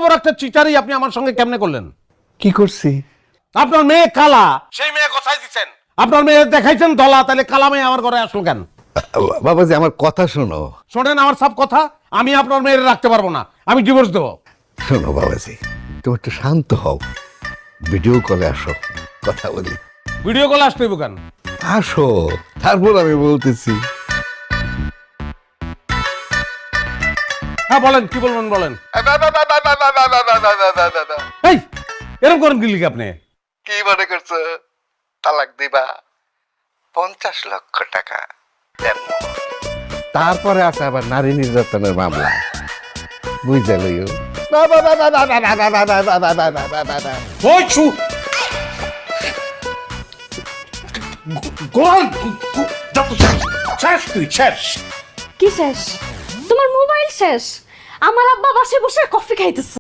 বড় একটা চিটারি আপনি আমার সঙ্গে কেমনে করলেন? কি করছি? আপনার মেয়ে কালা, সেই মেয়ে কোথায় দিচ্ছেন? আপনার মেয়ে দেখাইছেন ধলা, তাহলে কালা মেয়ে আমার ঘরে আসলো কেন? বাবাজি আমার কথা শোনো। শোনেন আমার সব কথা, আমি আপনার মেয়ের রাখতে পারবো না, আমি ডিভোর্স দেবো। শোনো বাবাজি, তুমি একটু শান্ত হও, ভিডিও কলে আসো, কথা বলি। ভিডিও কল আসতে হইব কেন? আসো, তারপর আমি বলতেছি। হ্যাঁ বলেন, কি বলবেন বলেন। এই এরকম করেন কি লিখে আপনি? কি মনে করছো তালাক দিবা? 50 লক্ষ টাকা দেন। তারপরে আছে আবার নারী নির্যাতনের মামলা, বুঝা লইও। কি শেষ? তোমার মোবাইল শেষ? আমার আব্বা বাসায় বসে কফি খাইতেছে।